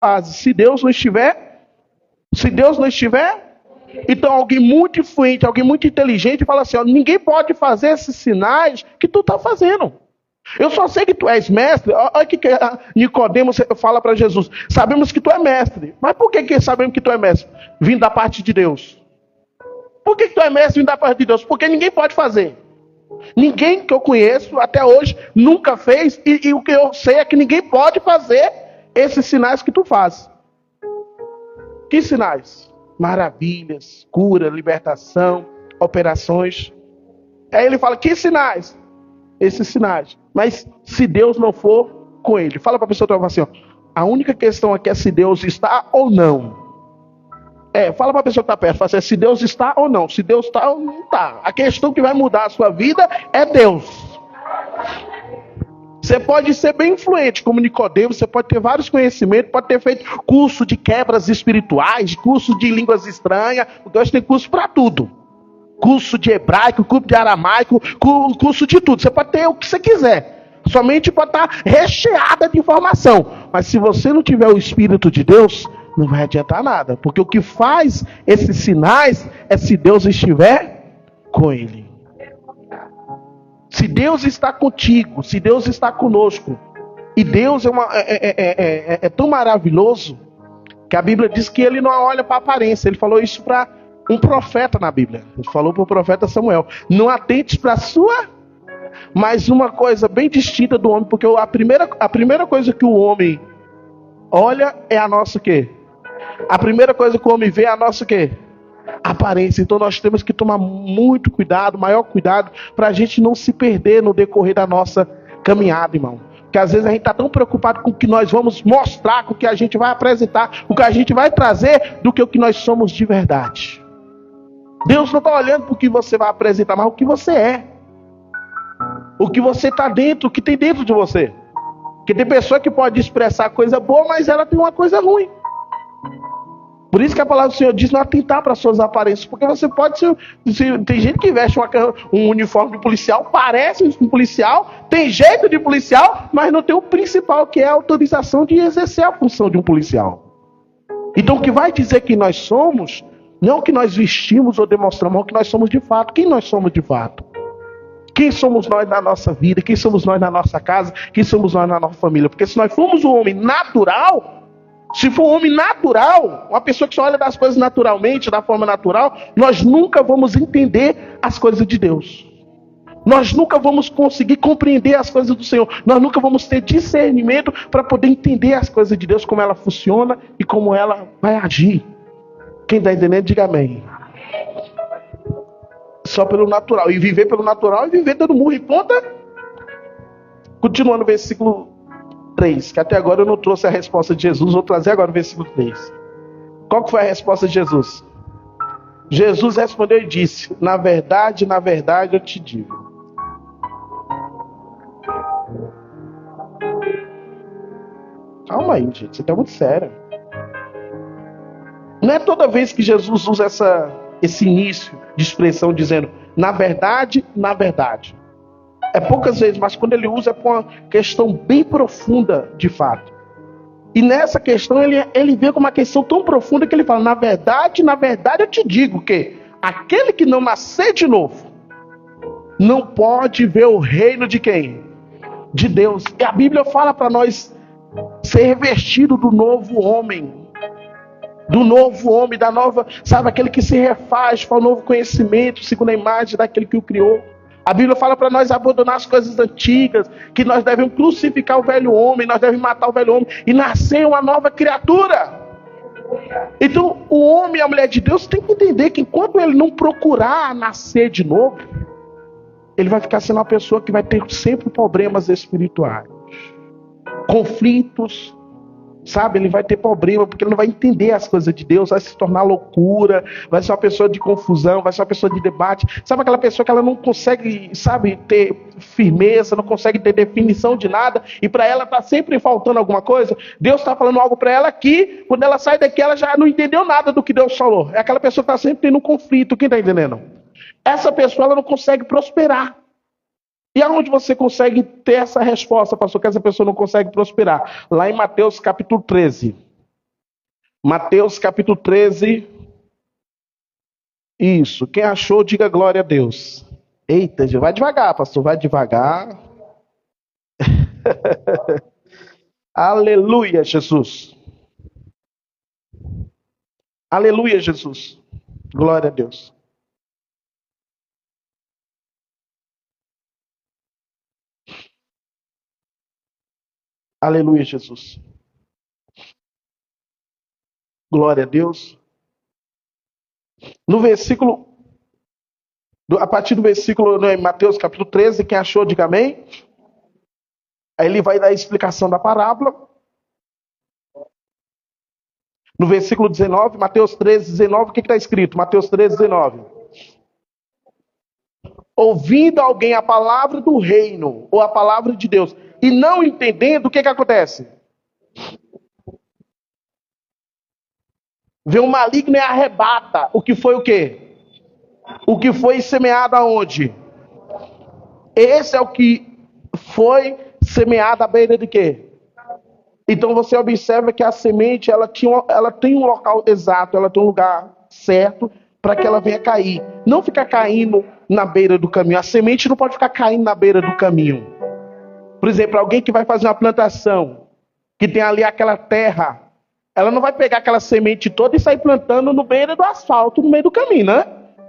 fase. Se Deus não estiver, então alguém muito influente, alguém muito inteligente fala assim, ó, ninguém pode fazer esses sinais que tu está fazendo. Eu só sei que tu és mestre. Olha o que Nicodemo fala para Jesus. Sabemos que tu é mestre. Mas por que sabemos que tu é mestre? Vindo da parte de Deus. Por que tu é mestre vindo da parte de Deus? Porque ninguém pode fazer. Ninguém que eu conheço até hoje nunca fez. E o que eu sei é que ninguém pode fazer esses sinais que tu fazes. Que sinais? Maravilhas, cura, libertação, operações. Aí ele fala, que sinais? Esses sinais. Mas se Deus não for com ele. Fala para a pessoa que está assim, ó, a única questão aqui é se Deus está ou não. Fala para a pessoa que está perto, fala assim, se Deus está ou não. Se Deus está ou não está. A questão que vai mudar a sua vida é Deus. Você pode ser bem influente como Nicodemo, você pode ter vários conhecimentos, pode ter feito curso de quebras espirituais, curso de línguas estranhas, porque hoje tem curso para tudo. Curso de hebraico, curso de aramaico, curso de tudo. Você pode ter o que você quiser. Sua mente pode estar recheada de informação. Mas se você não tiver o Espírito de Deus, não vai adiantar nada. Porque o que faz esses sinais é se Deus estiver com ele. Se Deus está contigo, se Deus está conosco. E Deus é tão maravilhoso que a Bíblia diz que ele não olha para a aparência. Ele falou isso para um profeta na Bíblia. Ele falou para o profeta Samuel, não atentes para a sua, mas uma coisa bem distinta do homem, porque a primeira coisa que o homem olha é a nossa o quê? A primeira coisa que o homem vê é a nossa o quê? Aparência. Então nós temos que tomar muito cuidado, maior cuidado, para a gente não se perder no decorrer da nossa caminhada, irmão. Porque às vezes a gente está tão preocupado com o que nós vamos mostrar, com o que a gente vai apresentar, com o que a gente vai trazer, do que o que nós somos de verdade. Deus não está olhando para o que você vai apresentar, mas o que você é. O que você está dentro, o que tem dentro de você. Porque tem pessoa que pode expressar coisa boa, mas ela tem uma coisa ruim. Por isso que a palavra do Senhor diz não atentar para as suas aparências. Porque você pode ser... Tem gente que veste um uniforme de policial, parece um policial, tem jeito de policial, mas não tem o principal, que é a autorização de exercer a função de um policial. Então o que vai dizer que nós somos... Não o que nós vestimos ou demonstramos, mas o que nós somos de fato. Quem nós somos de fato? Quem somos nós na nossa vida? Quem somos nós na nossa casa? Quem somos nós na nossa família? Porque se nós formos um homem natural, se for um homem natural, uma pessoa que só olha das coisas naturalmente, da forma natural, nós nunca vamos entender as coisas de Deus. Nós nunca vamos conseguir compreender as coisas do Senhor. Nós nunca vamos ter discernimento para poder entender as coisas de Deus, como ela funciona e como ela vai agir. Quem está entendendo, diga amém. Só pelo natural. E viver pelo natural e viver dando murro em ponta. Continuando no versículo 3. Que até agora eu não trouxe a resposta de Jesus. Vou trazer agora o versículo 3. Qual que foi a resposta de Jesus? Jesus respondeu e disse: na verdade eu te digo. Calma aí, gente. Você está muito sério. Não é toda vez que Jesus usa esse início de expressão dizendo na verdade. É poucas vezes, mas quando ele usa é por uma questão bem profunda de fato. E nessa questão ele vê como uma questão tão profunda que ele fala, na verdade eu te digo que aquele que não nascer de novo não pode ver o reino de quem? De Deus. E a Bíblia fala para nós ser revestido do novo homem. Do novo homem, da nova, sabe, aquele que se refaz para o novo conhecimento, segundo a imagem daquele que o criou. A Bíblia fala para nós abandonar as coisas antigas, que nós devemos crucificar o velho homem, nós devemos matar o velho homem e nascer uma nova criatura. Então, o homem e a mulher de Deus tem que entender que enquanto ele não procurar nascer de novo, ele vai ficar sendo uma pessoa que vai ter sempre problemas espirituais, conflitos. Sabe, ele vai ter problema, porque ele não vai entender as coisas de Deus, vai se tornar loucura, vai ser uma pessoa de confusão, vai ser uma pessoa de debate. Sabe aquela pessoa que ela não consegue, sabe, ter firmeza, não consegue ter definição de nada, e para ela está sempre faltando alguma coisa? Deus está falando algo para ela aqui, quando ela sai daqui, ela já não entendeu nada do que Deus falou. É aquela pessoa que está sempre tendo um conflito, quem está entendendo? Essa pessoa, ela não consegue prosperar. E aonde você consegue ter essa resposta, pastor, que essa pessoa não consegue prosperar? Lá em Mateus capítulo 13. Mateus capítulo 13. Isso. Quem achou, diga glória a Deus. Eita, vai devagar, pastor, vai devagar. Aleluia, Jesus. Aleluia, Jesus. Glória a Deus. Aleluia, Jesus. Glória a Deus. No versículo, a partir do versículo, em Mateus capítulo 13, quem achou, diga amém. Aí ele vai dar a explicação da parábola. No versículo 19, Mateus 13, 19, o que está escrito? Mateus 13, 19. Ouvindo alguém a palavra do reino, ou a palavra de Deus, e não entendendo, o que acontece? Vem um maligno e arrebata. O que foi o quê? O que foi semeado aonde? Esse é o que foi semeado à beira de quê? Então você observa que a semente ela tem um local exato, ela tem um lugar certo para que ela venha cair. Não ficar caindo na beira do caminho. A semente não pode ficar caindo na beira do caminho. Por exemplo, alguém que vai fazer uma plantação, que tem ali aquela terra, ela não vai pegar aquela semente toda e sair plantando no beira do asfalto, no meio do caminho, né?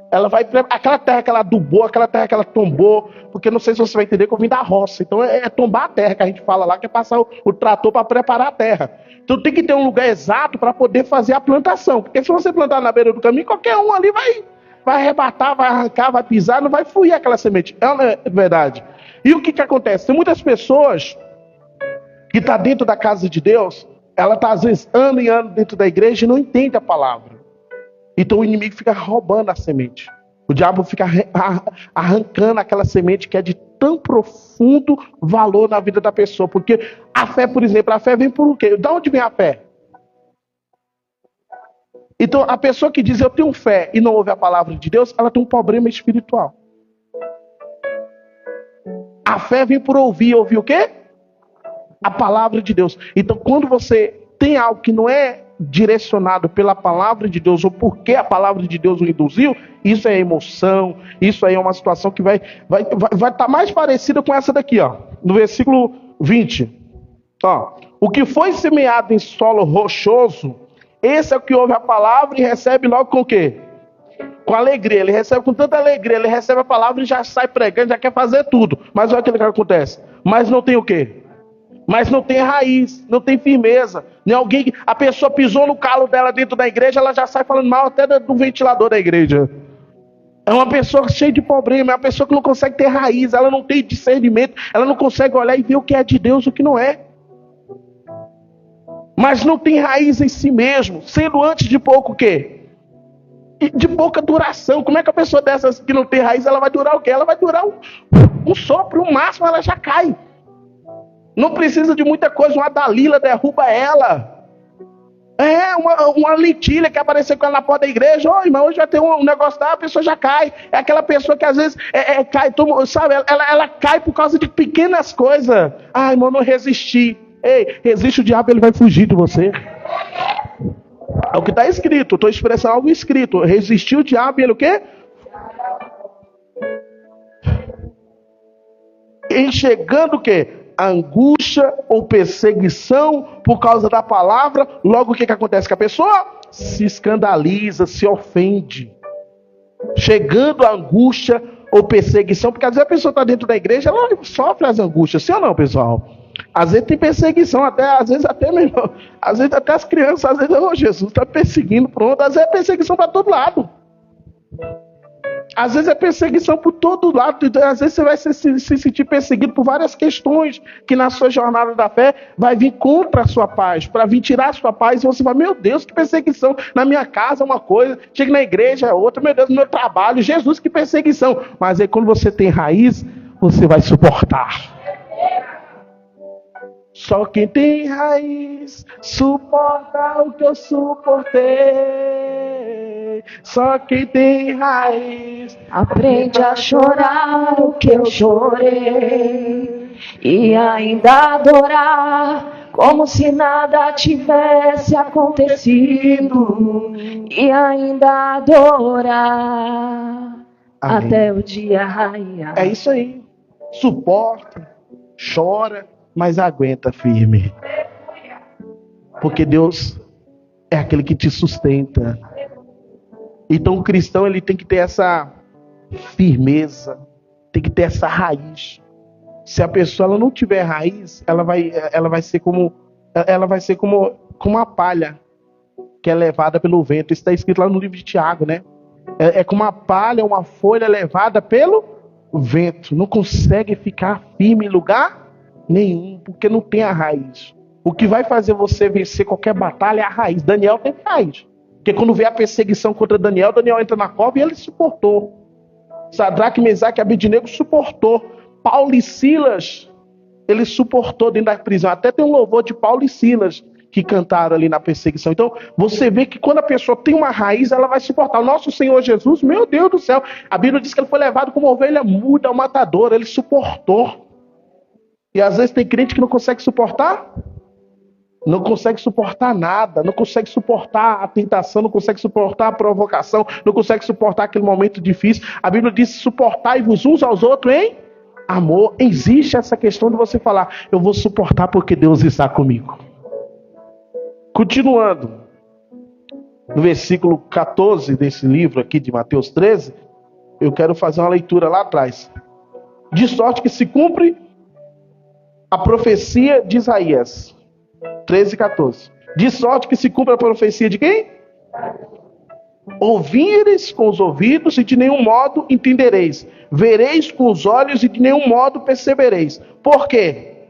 Ela vai, aquela terra que ela adubou, aquela terra que ela tombou, porque não sei se você vai entender que eu vim da roça. Então é tombar a terra que a gente fala lá, que é passar o trator para preparar a terra. Então tem que ter um lugar exato para poder fazer a plantação. Porque se você plantar na beira do caminho, qualquer um ali vai arrebatar, vai arrancar, vai pisar, não vai fluir aquela semente. É verdade. E o que acontece? Tem muitas pessoas que estão dentro da casa de Deus, ela está às vezes ano e ano dentro da igreja e não entende a palavra. Então o inimigo fica roubando a semente. O diabo fica arrancando aquela semente que é de tão profundo valor na vida da pessoa. Porque a fé, por exemplo, a fé vem por o quê? De onde vem a fé? Então a pessoa que diz eu tenho fé e não ouve a palavra de Deus, ela tem um problema espiritual. A fé vem por ouvir. Ouvir o quê? A palavra de Deus. Então quando você tem algo que não é direcionado pela palavra de Deus, ou porque a palavra de Deus o induziu, isso é emoção, isso aí é uma situação que vai estar mais parecida com essa daqui, ó, no versículo 20. Ó, o que foi semeado em solo rochoso, esse é o que ouve a palavra e recebe logo com o quê? Com alegria. Ele recebe com tanta alegria, ele recebe a palavra e já sai pregando, já quer fazer tudo. Mas olha o que acontece. Mas não tem o quê? Mas não tem raiz, não tem firmeza. Nem alguém, a pessoa pisou no calo dela dentro da igreja, ela já sai falando mal até do ventilador da igreja. É uma pessoa cheia de problema, é uma pessoa que não consegue ter raiz, ela não tem discernimento, ela não consegue olhar e ver o que é de Deus e o que não é. Mas não tem raiz em si mesmo, sendo antes de pouco o quê? De pouca duração. Como é que a pessoa dessas que não tem raiz, ela vai durar o quê? Ela vai durar um sopro, o máximo ela já cai. Não precisa de muita coisa, uma Dalila derruba ela. Uma lentilha que apareceu com ela na porta da igreja. Ô, irmão, hoje vai ter um negócio lá, a pessoa já cai. É aquela pessoa que às vezes cai, sabe? Ela cai por causa de pequenas coisas. Ah, irmão, não resisti. Ei, resiste o diabo, ele vai fugir de você. É o que está escrito. Estou expressando algo escrito. Resistir o diabo, ele o quê? Enxergando o quê? Angústia ou perseguição por causa da palavra, logo o que acontece com a pessoa? Se escandaliza, se ofende. Chegando a angústia ou perseguição, porque às vezes a pessoa está dentro da igreja, ela sofre as angústias, sim ou não, pessoal? Às vezes tem perseguição, às vezes até mesmo, às vezes até as crianças, às vezes, Jesus está perseguindo, pronto, às vezes é perseguição para todo lado. Às vezes é perseguição por todo lado. Às vezes você vai se sentir perseguido por várias questões que na sua jornada da fé vai vir contra a sua paz, para vir tirar a sua paz. E você vai, meu Deus, que perseguição. Na minha casa é uma coisa, chega na igreja é outra, meu Deus, no meu trabalho, Jesus, que perseguição. Mas aí quando você tem raiz, você vai suportar. Só quem tem raiz suporta o que eu suportei. Só quem tem raiz aprende a chorar o que eu chorei e ainda adorar como se nada tivesse acontecido, e ainda adorar Amém. até o dia raiar. É isso aí. Suporta, chora, mas aguenta firme. Porque Deus é aquele que te sustenta. Então o cristão ele tem que ter essa firmeza, tem que ter essa raiz. Se a pessoa ela não tiver raiz, ela vai ser como uma palha que é levada pelo vento. Isso está escrito lá no livro de Tiago, né? É como uma palha, uma folha levada pelo vento. Não consegue ficar firme em lugar nenhum, porque não tem a raiz. O que vai fazer você vencer qualquer batalha é a raiz. Daniel tem raiz. Porque quando veio a perseguição contra Daniel, Daniel entra na cova e ele suportou. Sadraque, Mesaque e Abednego suportou. Paulo e Silas, ele suportou dentro da prisão. Até tem um louvor de Paulo e Silas que cantaram ali na perseguição. Então, você vê que quando a pessoa tem uma raiz, ela vai suportar. O nosso Senhor Jesus, meu Deus do céu, a Bíblia diz que ele foi levado como ovelha muda ao matador. Ele suportou. E às vezes tem crente que não consegue suportar. Não consegue suportar nada, não consegue suportar a tentação, não consegue suportar a provocação, não consegue suportar aquele momento difícil. A Bíblia diz: suportai-vos uns aos outros em amor. Existe essa questão de você falar: eu vou suportar porque Deus está comigo. Continuando, no versículo 14 desse livro aqui de Mateus 13, eu quero fazer uma leitura lá atrás. De sorte que se cumpre a profecia de Isaías. 13 e 14. De sorte que se cumpre a profecia de quem? Ouvires com os ouvidos e de nenhum modo entendereis. Vereis com os olhos e de nenhum modo percebereis. Por quê?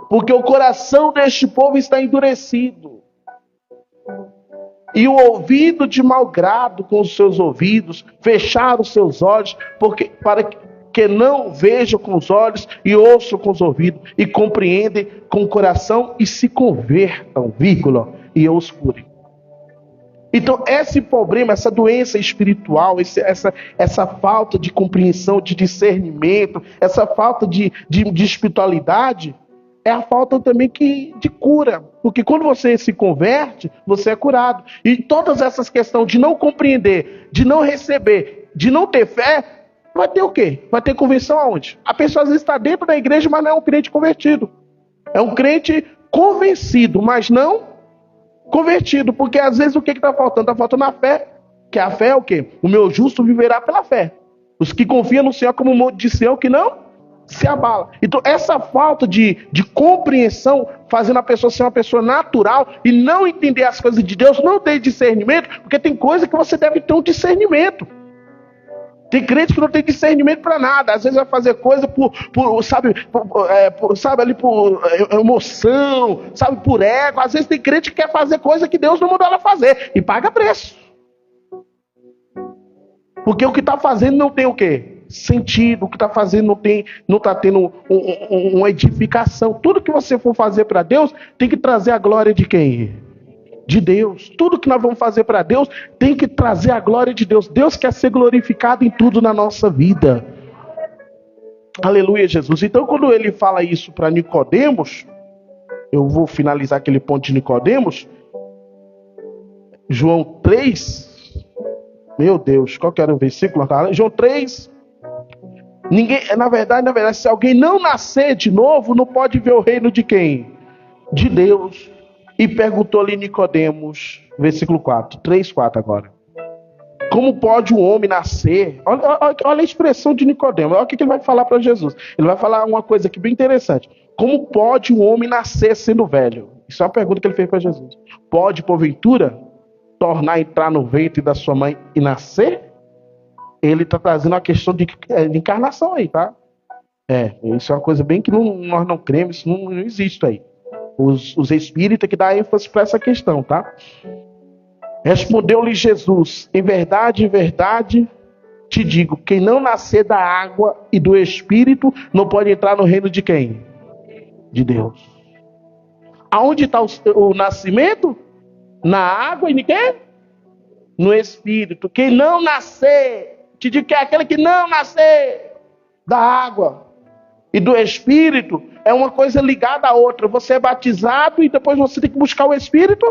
Porque o coração deste povo está endurecido. E o ouvido de mau grado com os seus ouvidos, fechar os seus olhos, para que não vejam com os olhos e ouçam com os ouvidos, e compreendem com o coração e se convertam, e eu os cure. Então, esse problema, essa doença espiritual, essa falta de compreensão, de discernimento, essa falta de espiritualidade, é a falta também de cura. Porque quando você se converte, você é curado. E todas essas questões de não compreender, de não receber, de não ter fé, vai ter o quê? Vai ter conversão aonde? A pessoa às vezes está dentro da igreja, mas não é um crente convertido. É um crente convencido, mas não convertido. Porque às vezes o que está faltando? Está faltando a fé. Que a fé é o quê? O meu justo viverá pela fé. Os que confiam no Senhor como o monte de Sião que não se abala. Então essa falta de compreensão, fazendo a pessoa ser uma pessoa natural e não entender as coisas de Deus, não ter discernimento, porque tem coisa que você deve ter um discernimento. Tem crente que não tem discernimento para nada. Às vezes vai fazer coisa por emoção, sabe, por ego. Às vezes tem crente que quer fazer coisa que Deus não mandou ela fazer e paga preço. Porque o que está fazendo não tem o quê? Sentido. O que está fazendo não está tendo uma edificação. Tudo que você for fazer para Deus tem que trazer a glória de quem? De Deus. Tudo que nós vamos fazer para Deus tem que trazer a glória de Deus. Deus quer ser glorificado em tudo na nossa vida. Aleluia, Jesus. Então, quando ele fala isso para Nicodemos, eu vou finalizar aquele ponto de Nicodemos. João 3. Meu Deus, qual que era o versículo? João 3. Na verdade, se alguém não nascer de novo, não pode ver o reino de quem? De Deus. E perguntou-lhe Nicodemos, versículo 4, 3, 4 agora. Como pode um homem nascer? Olha a expressão de Nicodemos, olha o que ele vai falar para Jesus. Ele vai falar uma coisa aqui bem interessante. Como pode um homem nascer sendo velho? Isso é uma pergunta que ele fez para Jesus. Pode, porventura, tornar a entrar no ventre da sua mãe e nascer? Ele está trazendo uma questão de encarnação aí, tá? Isso é uma coisa bem que nós não cremos, isso não existe aí. Os espíritas que dão ênfase para essa questão, tá? Respondeu-lhe Jesus: em verdade, te digo, quem não nascer da água e do Espírito não pode entrar no reino de quem? De Deus. Aonde está o nascimento? Na água e em quê? No Espírito. Quem não nascer, te digo que é aquele que não nascer da água e do Espírito é uma coisa ligada à outra. Você é batizado e depois você tem que buscar o Espírito.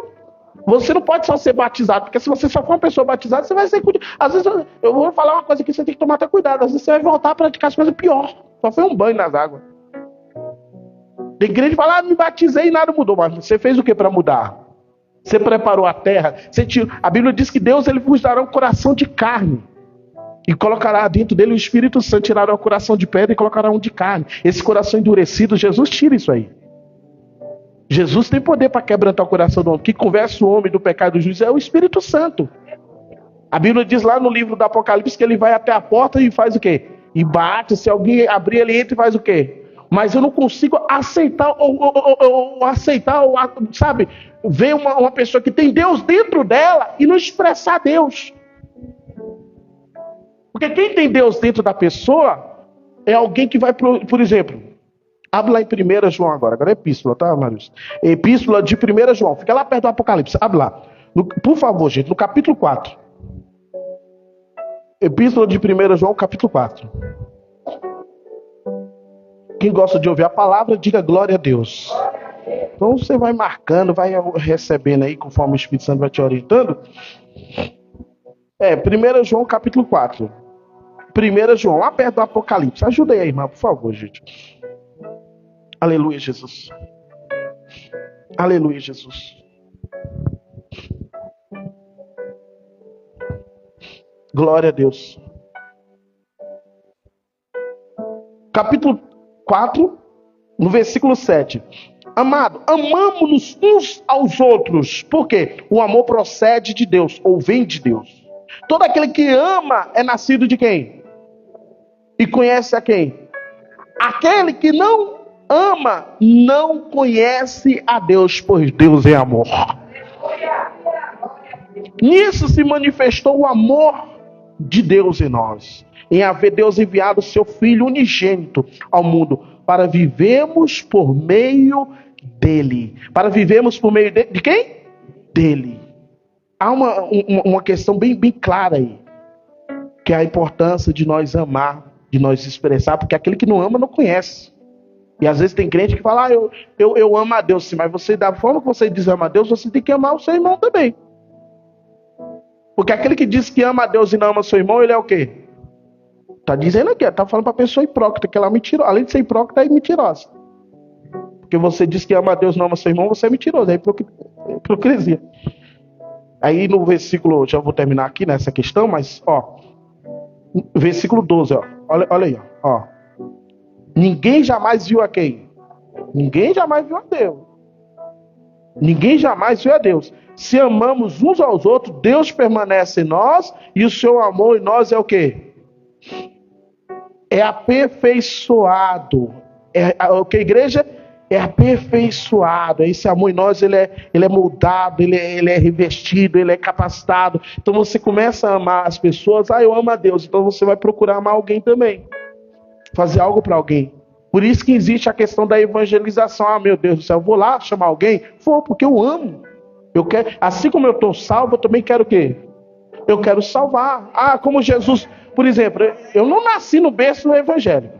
Você não pode só ser batizado, porque se você só for uma pessoa batizada, você vai ser... Às vezes, eu vou falar uma coisa que você tem que tomar até cuidado. Às vezes você vai voltar a praticar as coisas pior. Só foi um banho nas águas. Tem igreja que fala, me batizei e nada mudou. Mas você fez o que para mudar? Você preparou a terra. A Bíblia diz que Deus ele vos dará um coração de carne. E colocará dentro dele o Espírito Santo, tirará o coração de pedra e colocará um de carne. Esse coração endurecido, Jesus tira isso aí. Jesus tem poder para quebrantar o coração do homem. Que conversa o homem do pecado e do juízo é o Espírito Santo. A Bíblia diz lá no livro do Apocalipse que ele vai até a porta e faz o quê? E bate, se alguém abrir, ele entra e faz o quê? Mas eu não consigo aceitar, sabe? Ver uma pessoa que tem Deus dentro dela e não expressar Deus. Porque quem tem Deus dentro da pessoa é alguém que vai, por exemplo, abre lá em 1 João agora é epístola, tá, Marius? Epístola de 1 João, fica lá perto do Apocalipse, abre lá. Por favor, gente, no capítulo 4. Epístola de 1 João, capítulo 4. Quem gosta de ouvir a palavra, diga glória a Deus. Então você vai marcando, vai recebendo aí, conforme o Espírito Santo vai te orientando. 1 João, capítulo 4. 1 João, lá perto do Apocalipse. Ajuda aí, irmã, por favor, gente. Aleluia, Jesus. Aleluia, Jesus. Glória a Deus. Capítulo 4, no versículo 7. Amado, amamo-nos uns aos outros. Por quê? O amor procede de Deus, ou vem de Deus. Todo aquele que ama é nascido de quem? E conhece a quem? Aquele que não ama não conhece a Deus, pois Deus é amor. Nisso se manifestou o amor de Deus em nós, em haver Deus enviado o seu Filho unigênito ao mundo, para vivermos por meio dele. Para vivermos por meio de quem? Dele. Há uma questão bem clara aí, que é a importância de nós amar, de nós expressar, porque aquele que não ama não conhece. E às vezes tem crente que fala, eu amo a Deus, sim, mas você, da forma que você diz ama a Deus, você tem que amar o seu irmão também. Porque aquele que diz que ama a Deus e não ama o seu irmão, ele é o quê? Tá dizendo aqui, tá falando pra pessoa hipócrita, que ela é mentirosa. Além de ser hipócrita, é mentirosa. Porque você diz que ama a Deus e não ama o seu irmão, você é mentiroso, é hipocrisia. Aí no versículo, já vou terminar aqui nessa questão, mas versículo 12, olha aí, ó. Ninguém jamais viu a quem? Ninguém jamais viu a Deus. Ninguém jamais viu a Deus. Se amamos uns aos outros, Deus permanece em nós e o seu amor em nós é o quê? É aperfeiçoado. O que, igreja? É aperfeiçoado. Esse amor em nós, ele é moldado, ele é revestido, ele é capacitado. Então você começa a amar as pessoas. Eu amo a Deus. Então você vai procurar amar alguém também. Fazer algo para alguém. Por isso que existe a questão da evangelização. Meu Deus do céu, eu vou lá chamar alguém? Vou, porque eu amo. Eu quero, assim como eu estou salvo, eu também quero o quê? Eu quero salvar. Como Jesus, por exemplo, eu não nasci no berço evangélico.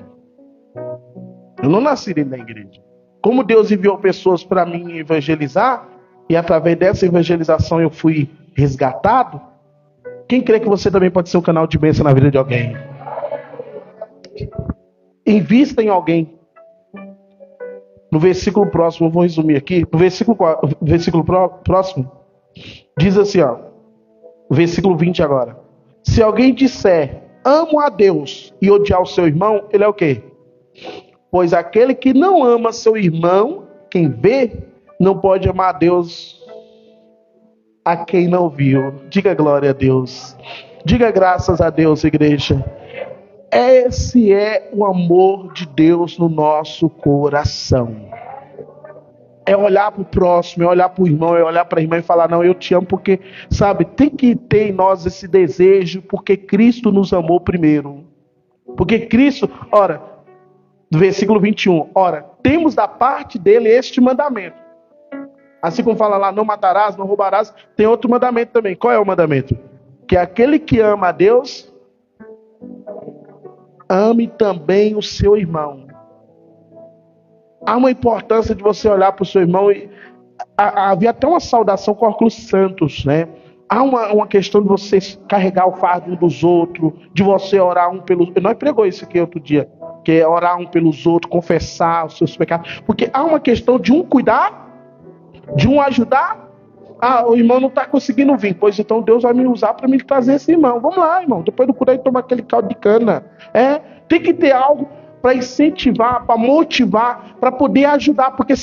Eu não nasci dentro da igreja. Como Deus enviou pessoas para mim evangelizar, e através dessa evangelização eu fui resgatado, quem crê que você também pode ser um canal de bênção na vida de alguém? Invista em alguém. No versículo próximo, eu vou resumir aqui. No versículo próximo, diz assim, versículo 20 agora. Se alguém disser, amo a Deus, e odiar o seu irmão, ele é o quê? Pois aquele que não ama seu irmão, quem vê, não pode amar a Deus a quem não viu. Diga glória a Deus. Diga graças a Deus, igreja. Esse é o amor de Deus no nosso coração. É olhar para o próximo, é olhar para o irmão, é olhar para a irmã e falar, não, eu te amo porque, sabe, tem que ter em nós esse desejo, porque Cristo nos amou primeiro. Porque Cristo, do versículo 21, temos da parte dele este mandamento. Assim como fala lá, não matarás, não roubarás, tem outro mandamento também. Qual é o mandamento? Que aquele que ama a Deus, ame também o seu irmão. Há uma importância de você olhar para o seu irmão e havia até uma saudação com óculos santos, né? Há uma questão de você carregar o fardo um dos outros, de você orar um pelos... Nós pregou isso aqui outro dia, que é orar um pelos outros, confessar os seus pecados. Porque há uma questão de um cuidar, de um ajudar. Ah, o irmão não está conseguindo vir, pois então Deus vai me usar para me trazer esse irmão. Vamos lá, irmão, depois do culto aí tomar aquele caldo de cana. Tem que ter algo para incentivar, para motivar, para poder ajudar. Porque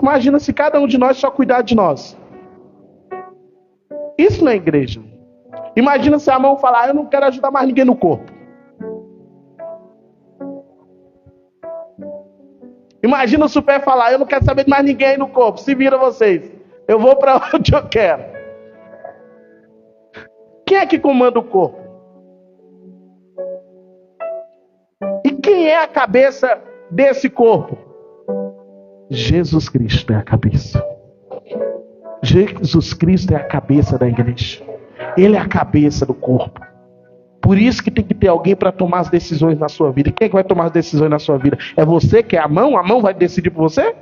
imagina se cada um de nós só cuidar de nós. Isso não é igreja. Imagina se a mão falar, eu não quero ajudar mais ninguém no corpo. Imagina se o pé falar, eu não quero saber de mais ninguém no corpo, se vira vocês. Eu vou para onde eu quero. Quem é que comanda o corpo? E quem é a cabeça desse corpo? Jesus Cristo é a cabeça. Jesus Cristo é a cabeça da igreja. Ele é a cabeça do corpo. Por isso que tem que ter alguém para tomar as decisões na sua vida. Quem é que vai tomar as decisões na sua vida? É você que é a mão? A mão vai decidir por você?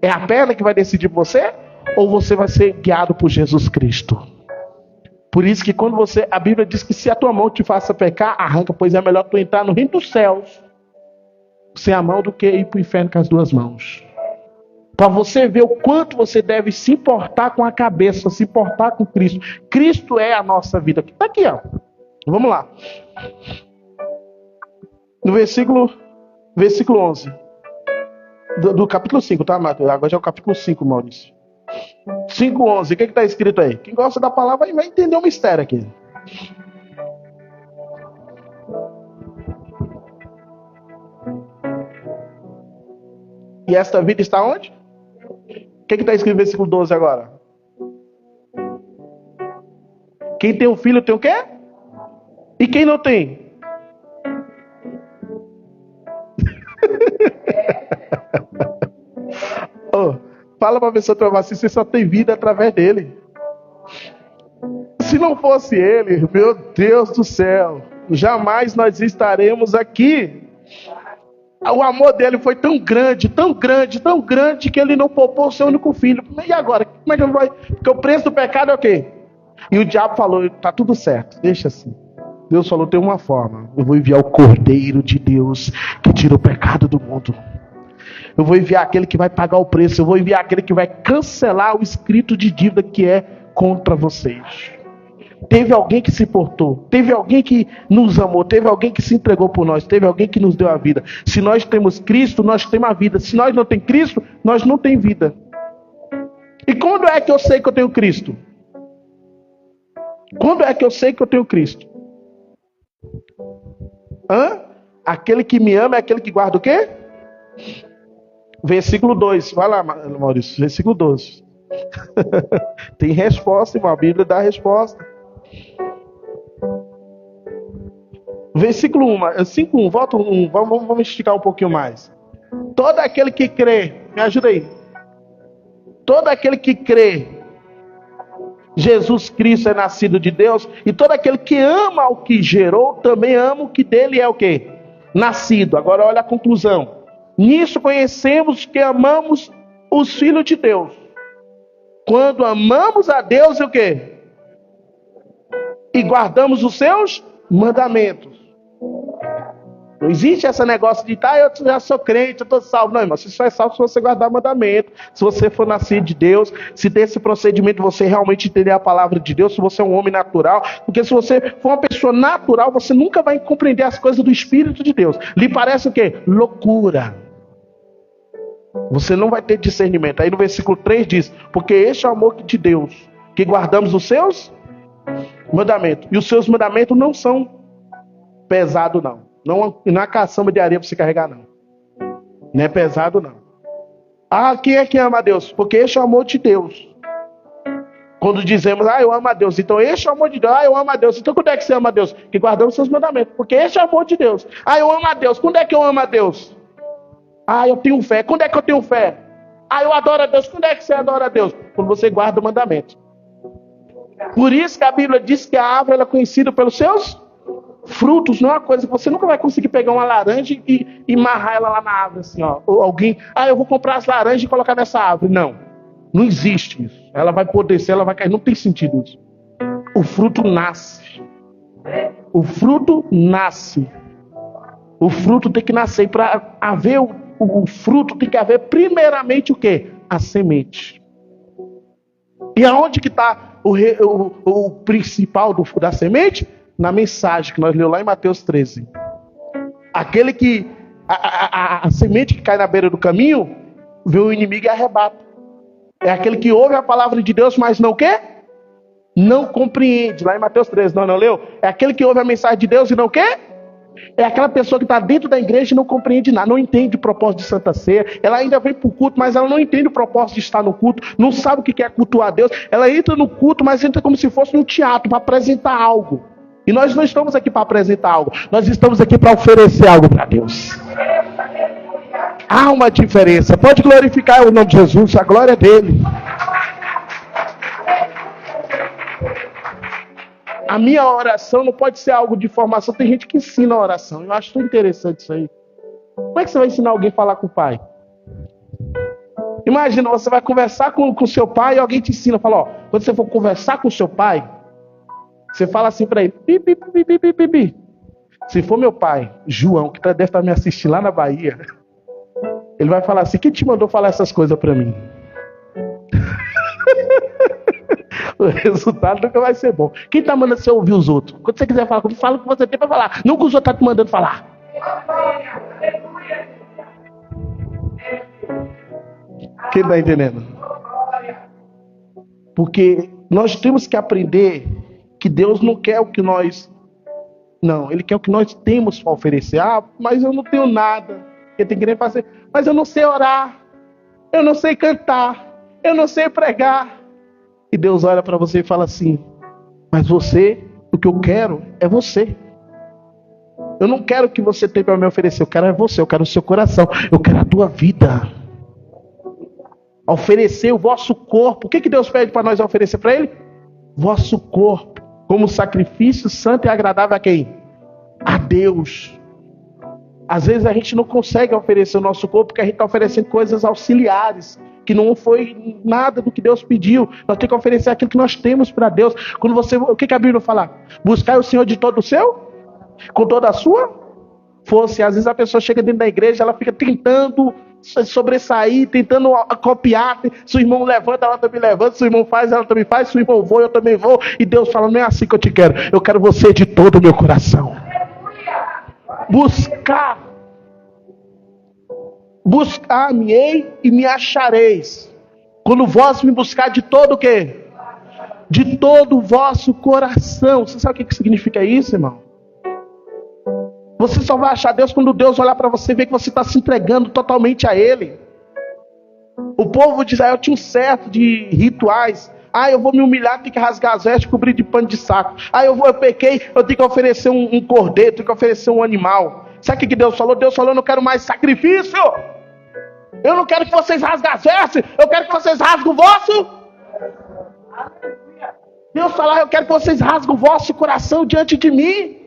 É a perna que vai decidir por você? Ou você vai ser guiado por Jesus Cristo? Por isso que quando a Bíblia diz que se a tua mão te faça pecar, arranca, pois é melhor tu entrar no reino dos céus sem a mão do que ir para o inferno com as duas mãos. Para você ver o quanto você deve se importar com a cabeça, se importar com Cristo. Cristo é a nossa vida. Está aqui, ó. Vamos lá. No versículo 11. Do capítulo 5, tá, Matheus? Agora já é o capítulo 5, Maurício. 5:11. O que está escrito aí? Quem gosta da palavra vai entender o mistério aqui. E esta vida está onde? O que está escrito no versículo 12 agora? Quem tem um filho tem o quê? E quem não tem? Fala para a pessoa que assim, você só tem vida através dele. Se não fosse ele, meu Deus do céu, jamais nós estaremos aqui. O amor dele foi tão grande, tão grande, tão grande, que ele não poupou o seu único filho. E agora? Como é que ele vai? Porque o preço do pecado é o quê? E o diabo falou, tá tudo certo, deixa assim. Deus falou, tem uma forma. Eu vou enviar o Cordeiro de Deus que tira o pecado do mundo. Eu vou enviar aquele que vai pagar o preço. Eu vou enviar aquele que vai cancelar o escrito de dívida que é contra vocês. Teve alguém que se portou. Teve alguém que nos amou. Teve alguém que se entregou por nós. Teve alguém que nos deu a vida. Se nós temos Cristo, nós temos a vida. Se nós não temos Cristo, nós não temos vida. E quando é que eu sei que eu tenho Cristo? Quando é que eu sei que eu tenho Cristo? Aquele que me ama é aquele que guarda o quê? Versículo 2. Vai lá, Maurício. Versículo 12. Tem resposta, irmão. A Bíblia dá a resposta. Versículo 1. 5:1. Volta 1. Vamos esticar um pouquinho mais. Todo aquele que crê. Me ajuda aí. Todo aquele que crê. Jesus Cristo é nascido de Deus. E todo aquele que ama o que gerou, também ama o que dele é o quê? Nascido. Agora olha a conclusão. Nisso conhecemos que amamos os filhos de Deus. Quando amamos a Deus, é o quê? E guardamos os seus mandamentos. Não existe esse negócio de, eu já sou crente, eu estou salvo. Não, irmão, você só é salvo se você guardar o mandamento. Se você for nascido de Deus, se desse procedimento você realmente entender a palavra de Deus, se você é um homem natural. Porque se você for uma pessoa natural, você nunca vai compreender as coisas do Espírito de Deus. Lhe parece o quê? Loucura. Você não vai ter discernimento. Aí no versículo 3 diz, porque este é o amor de Deus, que guardamos os seus mandamentos. E os seus mandamentos não são pesados, não. Não é caçamba de areia para você carregar, não. Não é pesado, não. Quem é que ama a Deus? Porque este é o amor de Deus. Quando dizemos, eu amo a Deus, então este é o amor de Deus. Eu amo a Deus. Então quando é que você ama a Deus? Que guardamos os seus mandamentos. Porque este é o amor de Deus. Eu amo a Deus. Quando é que eu amo a Deus? Eu tenho fé. Quando é que eu tenho fé? Eu adoro a Deus. Quando é que você adora a Deus? Quando você guarda o mandamento. Por isso que a Bíblia diz que a árvore é conhecida pelos seus Frutos não é uma coisa que você nunca vai conseguir pegar uma laranja e amarrar ela lá na árvore, assim, ó. Ou alguém, eu vou comprar as laranjas e colocar nessa árvore. Não, não existe isso. Ela vai apodrecer, ela vai cair. Não tem sentido isso. O fruto nasce. O fruto nasce. O fruto tem que nascer. Para haver o fruto, tem que haver primeiramente o quê? A semente. E aonde que está o principal da semente? Na mensagem que nós lemos lá em Mateus 13. Aquele que a semente que cai na beira do caminho, vê o inimigo e arrebata. É aquele que ouve a palavra de Deus, mas não quê? Não compreende. Lá em Mateus 13, não leu? É aquele que ouve a mensagem de Deus e não quê? É aquela pessoa que está dentro da igreja e não compreende nada, não entende o propósito de Santa Ceia. Ela ainda vem para o culto, mas ela não entende o propósito de estar no culto, não sabe o que é cultuar a Deus. Ela entra no culto, mas entra como se fosse num teatro, para apresentar algo. E nós não estamos aqui para apresentar algo, nós estamos aqui para oferecer algo para Deus. Há uma diferença. Pode glorificar o nome de Jesus, a glória é dele. A minha oração não pode ser algo de formação. Tem gente que ensina a oração. Eu acho tão interessante isso aí. Como é que você vai ensinar alguém a falar com o pai? Imagina, você vai conversar com seu pai e alguém te ensina. Fala, ó, quando você for conversar com seu pai, você fala assim para ele. Pi, pi, pi, pi, pi, pi, pi. Se for meu pai, João, que deve estar me assistindo lá na Bahia, ele vai falar assim, quem te mandou falar essas coisas para mim? O resultado nunca vai ser bom. Quem está mandando você ouvir os outros? Quando você quiser falar comigo, fala o que você tem para falar. Não o que os outros estão te mandando falar. Quem está entendendo? Porque nós temos que aprender que Deus não quer o que nós... Não, Ele quer o que nós temos para oferecer. Mas eu não tenho nada. Ele tem que querer fazer. Mas eu não sei orar. Eu não sei cantar. Eu não sei pregar. E Deus olha para você e fala assim, mas você, o que eu quero é você. Eu não quero o que você tem para me oferecer, eu quero é você, eu quero o seu coração, eu quero a tua vida. Oferecer o vosso corpo. O que Deus pede para nós oferecer para Ele? Vosso corpo, como sacrifício santo e agradável a quem? A Deus. Às vezes a gente não consegue oferecer o nosso corpo porque a gente está oferecendo coisas auxiliares, que não foi nada do que Deus pediu. Nós temos que oferecer aquilo que nós temos para Deus. Quando você, o que a Bíblia fala? Buscar o Senhor de todo o seu, com toda a sua força. Às vezes a pessoa chega dentro da igreja, ela fica tentando sobressair, tentando copiar. Se o irmão levanta, ela também levanta. Se o irmão faz, ela também faz. Se o irmão voa, eu também vou. E Deus fala, não é assim que eu te quero. Eu quero você de todo o meu coração. Buscar-me-ei e me achareis, quando vós me buscar de todo o quê? De todo o vosso coração. Você sabe o que significa isso, irmão? Você só vai achar Deus quando Deus olhar para você e ver que você está se entregando totalmente a Ele. O povo de Israel tinha um certo de rituais. Eu vou me humilhar, tenho que rasgar as vestes, cobrir de pano de saco. Eu pequei, eu tenho que oferecer um cordeiro, tenho que oferecer um animal. Sabe o que Deus falou? Deus falou, eu não quero mais sacrifício. Eu não quero que vocês rasguem as vestes. Eu quero que vocês rasguem o vosso. Deus falou, eu quero que vocês rasguem o vosso coração diante de mim.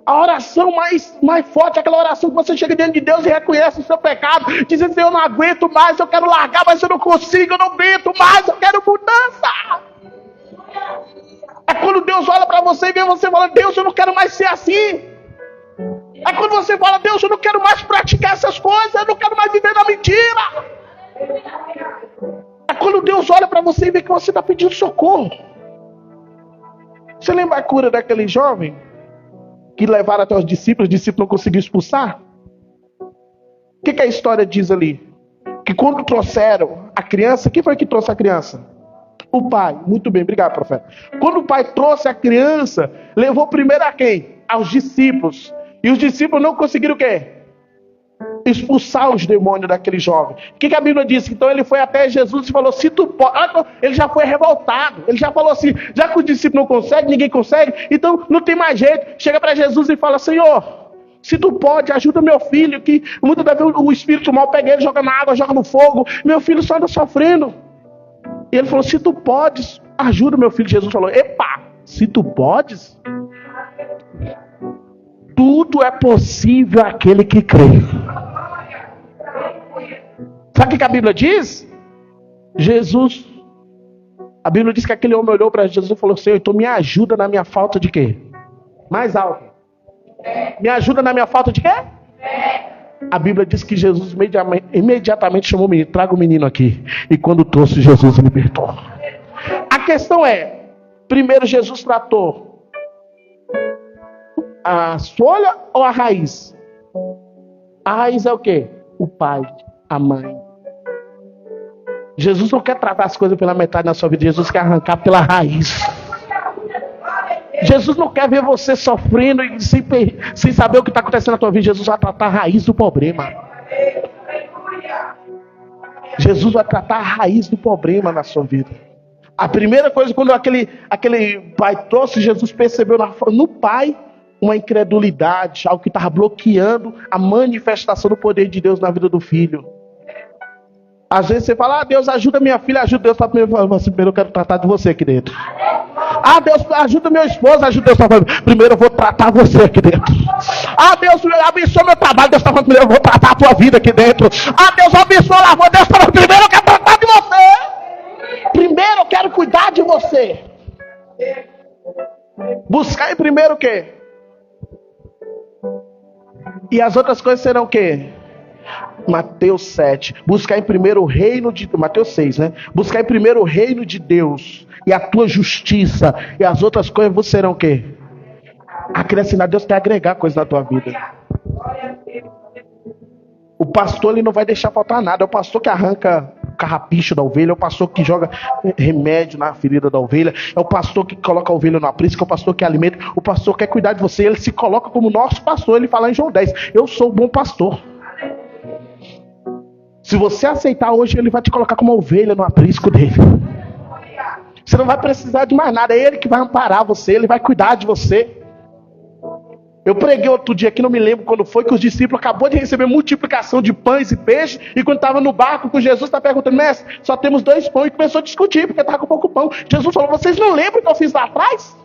A oração mais forte é aquela oração que você chega diante de Deus e reconhece o seu pecado, dizendo, eu não aguento mais, eu quero largar, mas eu não consigo, eu não aguento mais, eu quero mudança. É quando Deus olha para você e vê você falando, Deus, eu não quero mais ser assim. É quando você fala, Deus, eu não quero mais praticar essas coisas, eu não quero mais viver na mentira. É quando Deus olha para você e vê que você está pedindo socorro. Você lembra a cura daquele jovem que levaram até os discípulos não conseguiram expulsar? O que a história diz ali? Que quando trouxeram a criança, quem foi que trouxe a criança? O pai. Muito bem, obrigado, profeta. Quando o pai trouxe a criança, levou primeiro a quem? Aos discípulos. E os discípulos não conseguiram o quê? Expulsar os demônios daquele jovem. O que a Bíblia diz? Então ele foi até Jesus e falou, se tu pode... Ele já foi revoltado. Ele já falou assim, já que os discípulos não conseguem, ninguém consegue, então não tem mais jeito. Chega para Jesus e fala, Senhor, se tu pode, ajuda meu filho, que muitas vezes o espírito mal pega ele, joga na água, joga no fogo. Meu filho só anda sofrendo. E ele falou, se tu podes, ajuda meu filho. Jesus falou, epa, se tu podes... Tudo é possível àquele que crê. Sabe o que a Bíblia diz? A Bíblia diz que aquele homem olhou para Jesus e falou: Senhor, então me ajuda na minha falta de quê? Mais alto. Me ajuda na minha falta de quê? A Bíblia diz que Jesus imediatamente chamou o menino: traga o menino aqui. E quando trouxe, Jesus libertou. A questão é: primeiro Jesus tratou a folha ou a raiz? A raiz é o quê? O pai, a mãe. Jesus não quer tratar as coisas pela metade da sua vida. Jesus quer arrancar pela raiz. Jesus não quer ver você sofrendo e sem saber o que está acontecendo na tua vida. Jesus vai tratar a raiz do problema. Jesus vai tratar a raiz do problema na sua vida. A primeira coisa, quando aquele pai trouxe, Jesus percebeu no pai uma incredulidade, algo que estava bloqueando a manifestação do poder de Deus na vida do filho. Às vezes você fala: Deus ajuda minha filha, ajuda Deus. Primeiro eu quero tratar de você aqui dentro. Deus ajuda meu esposo, ajuda Deus. Primeiro eu vou tratar você aqui dentro. Deus abençoa meu trabalho, Deus está falando: primeiro eu vou tratar a tua vida aqui dentro. Deus abençoa a lavoura, Deus está falando: primeiro eu quero tratar de você. Primeiro eu quero cuidar de você. Buscar em primeiro o quê? E as outras coisas serão o quê? Mateus 7. Buscar em primeiro o reino de... Mateus 6, né? Buscar em primeiro o reino de Deus e a tua justiça, e as outras coisas serão o quê? Acrescentar. Deus quer agregar coisas na tua vida. O pastor, ele não vai deixar faltar nada. É o pastor que arranca o carrapicho da ovelha, é o pastor que joga remédio na ferida da ovelha, é o pastor que coloca a ovelha no aprisco, é o pastor que alimenta, o pastor quer cuidar de você. Ele se coloca como nosso pastor. Ele fala em João 10: eu sou o bom pastor. Se você aceitar hoje, ele vai te colocar como uma ovelha no aprisco dele. Você não vai precisar de mais nada. É ele que vai amparar você. Ele vai cuidar de você. Eu preguei outro dia aqui, não me lembro quando foi, que os discípulos acabou de receber multiplicação de pães e peixes. E quando estava no barco com Jesus, está perguntando: mestre, só temos 2 pães. E começou a discutir, porque estava com pouco pão. Jesus falou: vocês não lembram o que eu fiz lá atrás?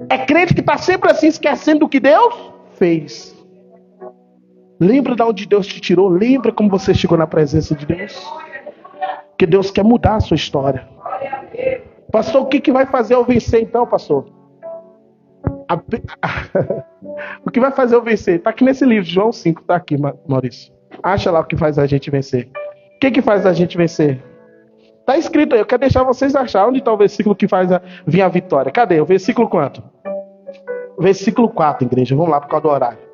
É crente que está sempre assim, esquecendo do que Deus fez. Lembra de onde Deus te tirou? Lembra como você chegou na presença de Deus? Que Deus quer mudar a sua história. Pastor, o que vai fazer eu vencer então, pastor? O que vai fazer eu vencer? Está aqui nesse livro, João 5, está aqui, Maurício. Acha lá o que faz a gente vencer. O que faz a gente vencer? Está escrito aí, eu quero deixar vocês achar onde está o versículo que faz vir a vitória. Cadê? O versículo quanto? Versículo 4, igreja. Vamos lá por causa do horário.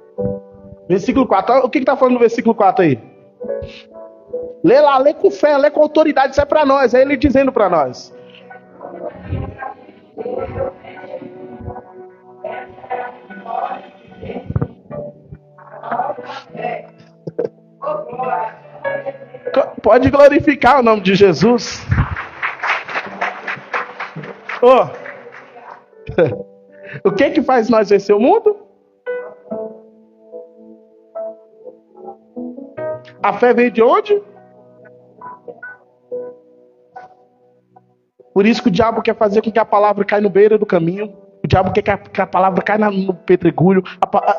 Versículo 4. O que está falando no versículo 4 aí? Lê lá, lê com fé, lê com autoridade. Isso é para nós. É ele dizendo para nós. Pode glorificar o nome de Jesus. O que faz nós vencer o mundo? A fé vem de onde? Por isso que o diabo quer fazer com que a palavra caia no beira do caminho. O diabo quer que a palavra caia no pedregulho.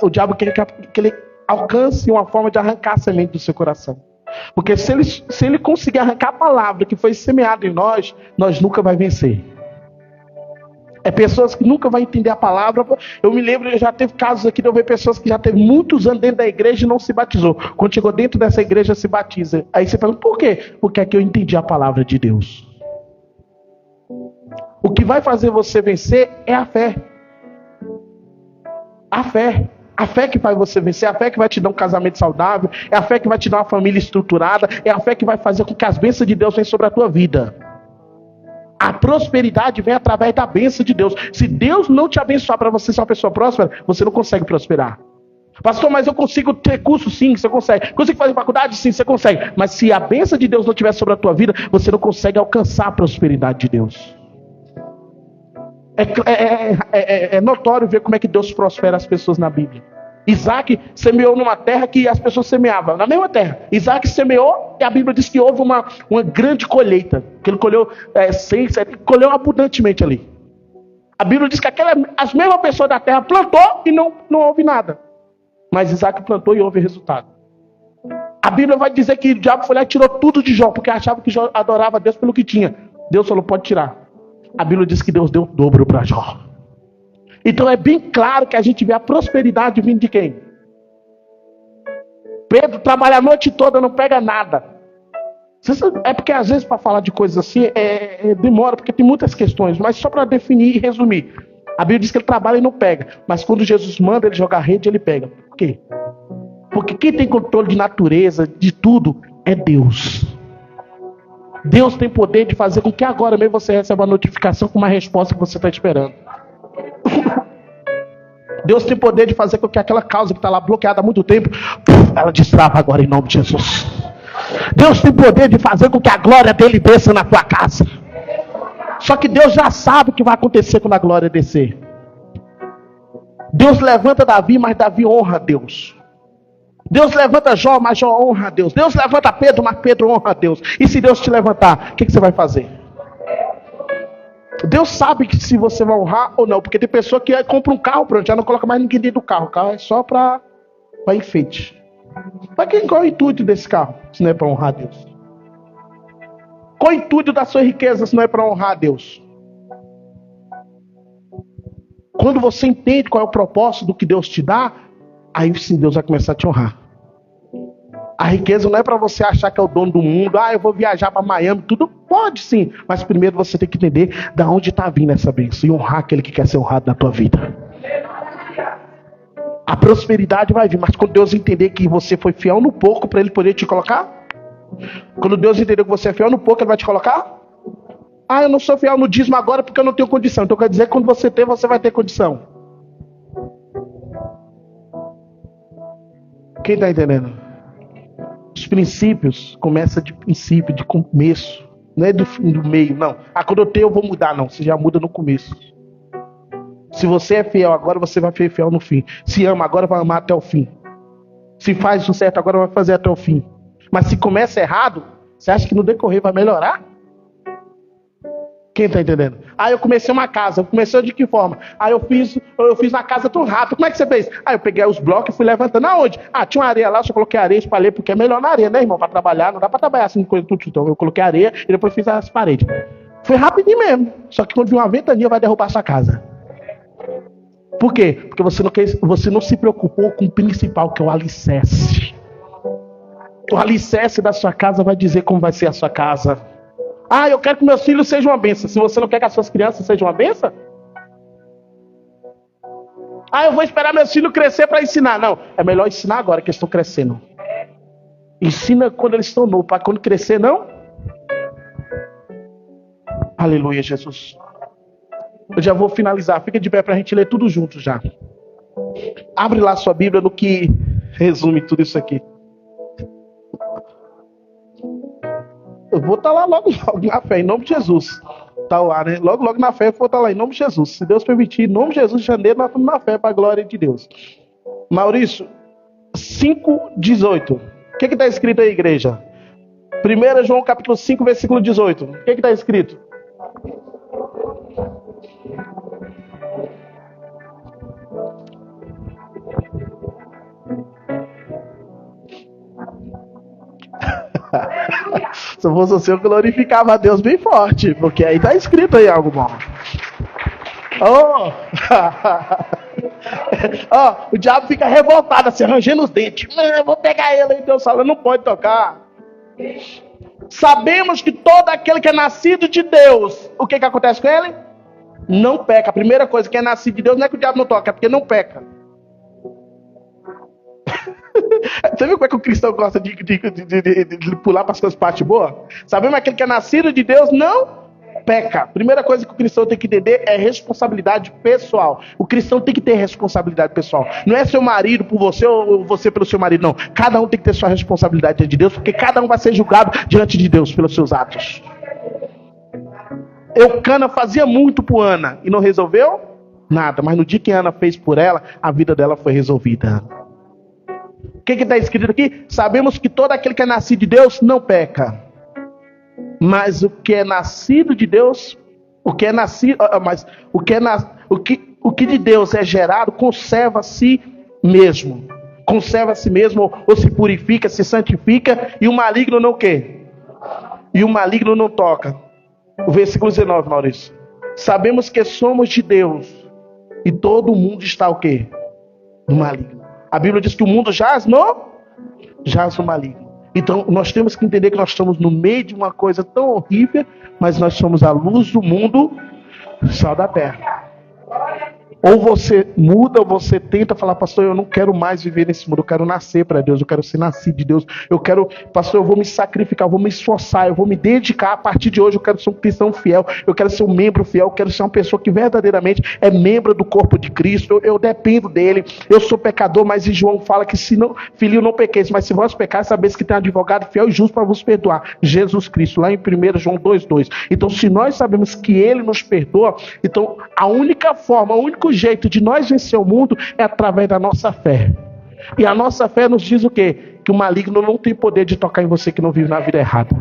O diabo quer que ele alcance uma forma de arrancar a semente do seu coração. Porque se ele conseguir arrancar a palavra que foi semeada em nós, nós nunca vai vencer. É pessoas que nunca vão entender a palavra. Eu me lembro, já teve casos aqui de eu ver pessoas que já teve muitos anos dentro da igreja e não se batizou. Quando chegou dentro dessa igreja, se batiza. Aí você fala: por quê? Porque aqui eu entendi a palavra de Deus. O que vai fazer você vencer é a fé. A fé. A fé que faz você vencer, a fé que vai te dar um casamento saudável, é a fé que vai te dar uma família estruturada, é a fé que vai fazer com que as bênçãos de Deus venham sobre a tua vida. A prosperidade vem através da bênção de Deus. Se Deus não te abençoar para você ser uma pessoa próspera, você não consegue prosperar. Pastor, mas eu consigo ter curso? Sim, você consegue. Consigo fazer faculdade? Sim, você consegue. Mas se a bênção de Deus não estiver sobre a tua vida, você não consegue alcançar a prosperidade de Deus. É notório ver como é que Deus prospera as pessoas na Bíblia. Isaac semeou numa terra que as pessoas semeavam, na mesma terra. Isaac semeou e a Bíblia diz que houve uma grande colheita. Que ele colheu colheu abundantemente ali. A Bíblia diz que as mesmas pessoas da terra plantou e não houve nada. Mas Isaac plantou e houve resultado. A Bíblia vai dizer que o diabo foi lá e tirou tudo de Jó, porque achava que Jó adorava Deus pelo que tinha. Deus falou, pode tirar. A Bíblia diz que Deus deu o dobro para Jó. Então é bem claro que a gente vê a prosperidade vindo de quem? Pedro trabalha a noite toda, não pega nada. É porque às vezes para falar de coisas assim demora, porque tem muitas questões, mas só para definir e resumir. A Bíblia diz que ele trabalha e não pega, mas quando Jesus manda ele jogar rede, ele pega. Por quê? Porque quem tem controle de natureza, de tudo, é Deus. Deus tem poder de fazer com que agora mesmo você receba uma notificação com uma resposta que você está esperando. Deus tem poder de fazer com que aquela causa que está lá bloqueada há muito tempo, ela destrava agora em nome de Jesus. Deus tem poder de fazer com que a glória dele desça na tua casa. Só que Deus já sabe o que vai acontecer quando a glória descer. Deus levanta Davi, mas Davi honra a Deus. Deus levanta Jó, mas Jó honra a Deus. Deus levanta Pedro, mas Pedro honra a Deus. E se Deus te levantar, o que você vai fazer? Deus sabe que se você vai honrar ou não. Porque tem pessoa que compra um carro, pronto, já não coloca mais ninguém dentro do carro. O carro é só para enfeite. Mas qual é o intuito desse carro, se não é para honrar a Deus? Qual é o intuito da sua riqueza, se não é para honrar a Deus? Quando você entende qual é o propósito do que Deus te dá, aí sim Deus vai começar a te honrar. A riqueza não é para você achar que é o dono do mundo. Eu vou viajar para Miami. Tudo pode sim. Mas primeiro você tem que entender de onde está vindo essa bênção. E honrar aquele que quer ser honrado na tua vida. A prosperidade vai vir. Mas quando Deus entender que você foi fiel no pouco, para Ele poder te colocar. Quando Deus entender que você é fiel no pouco, Ele vai te colocar. Eu não sou fiel no dízimo agora porque eu não tenho condição. Então quer dizer que quando você ter, você vai ter condição. Quem está entendendo? Os princípios começam de princípio, de começo. Não é do fim, do meio, não. Quando eu tenho eu vou mudar, não. Você já muda no começo. Se você é fiel agora, você vai ser fiel no fim. Se ama agora, vai amar até o fim. Se faz o certo agora, vai fazer até o fim. Mas se começa errado, você acha que no decorrer vai melhorar? Quem está entendendo? Eu comecei uma casa. Eu comecei de que forma? Eu fiz uma casa tão rápido. Como é que você fez? Eu peguei os blocos e fui levantando. Aonde? Tinha uma areia lá, só coloquei areia, espalhei, porque é melhor na areia, né, irmão? Para trabalhar, não dá para trabalhar assim, coisa tudo. Então eu coloquei areia e depois fiz as paredes. Foi rapidinho mesmo. Só que quando vir uma ventania, vai derrubar a sua casa. Por quê? Porque você não se preocupou com o principal, que é o alicerce. O alicerce da sua casa vai dizer como vai ser a sua casa. Eu quero que meus filhos sejam uma bênção. Se você não quer que as suas crianças sejam uma bênção? Eu vou esperar meus filhos crescer para ensinar. Não, é melhor ensinar agora que eles estão crescendo. Ensina quando eles estão novos, para quando crescer, não? Aleluia, Jesus. Eu já vou finalizar. Fica de pé para a gente ler tudo junto já. Abre lá sua Bíblia no que resume tudo isso aqui. Eu vou estar lá logo na fé, em nome de Jesus. Tá lá, né? Logo na fé eu vou estar lá, em nome de Jesus. Se Deus permitir, em nome de Jesus, em janeiro, nós estamos na fé para a glória de Deus. Maurício, 5:18. O que está escrito aí, igreja? 1 João capítulo 5, versículo 18. O que está escrito? Se fosse assim, eu glorificava a Deus bem forte, porque aí está escrito aí algo bom. O diabo fica revoltado, assim, arranjando os dentes. Eu vou pegar ele aí, Deus fala, não pode tocar. Sabemos que todo aquele que é nascido de Deus, o que acontece com ele? Não peca. A primeira coisa que é nascido de Deus não é que o diabo não toca, é porque não peca. Você viu como é que o cristão gosta de pular para as coisas parte boa? Sabemos que aquele que é nascido de Deus não peca. Primeira coisa que o cristão tem que entender é responsabilidade pessoal. O cristão tem que ter responsabilidade pessoal. Não é seu marido por você ou você pelo seu marido, não. Cada um tem que ter sua responsabilidade diante de Deus, porque cada um vai ser julgado diante de Deus pelos seus atos. Eucana fazia muito por Ana e não resolveu nada. Mas no dia que Ana fez por ela, a vida dela foi resolvida. O que está escrito aqui? Sabemos que todo aquele que é nascido de Deus não peca. Mas o que é nascido de Deus, O que é nascido, mas o que de Deus é gerado conserva a si mesmo. Conserva a si mesmo, ou se purifica, se santifica, e o maligno não quê? E o maligno não toca. O versículo 19, Maurício. Sabemos que somos de Deus, e todo mundo está o quê? No maligno. A Bíblia diz que o mundo jaz no maligno. Então nós temos que entender que nós estamos no meio de uma coisa tão horrível, mas nós somos a luz do mundo, sal da terra. Ou você muda, ou você tenta falar, pastor, eu não quero mais viver nesse mundo, eu quero nascer para Deus, eu quero ser nascido de Deus, eu quero, pastor, eu vou me sacrificar, eu vou me esforçar, eu vou me dedicar, a partir de hoje eu quero ser um cristão fiel, eu quero ser um membro fiel, eu quero ser uma pessoa que verdadeiramente é membro do corpo de Cristo, eu dependo dele, eu sou pecador, mas João fala que se não, filho, não pequeis, mas se vós pecares, sabeis que tem um advogado fiel e justo para vos perdoar, Jesus Cristo, lá em 1 João 2:2. Então se nós sabemos que ele nos perdoa, então a única forma, o único jeito de nós vencer o mundo é através da nossa fé. E a nossa fé nos diz o quê? Que o maligno não tem poder de tocar em você que não vive na vida errada.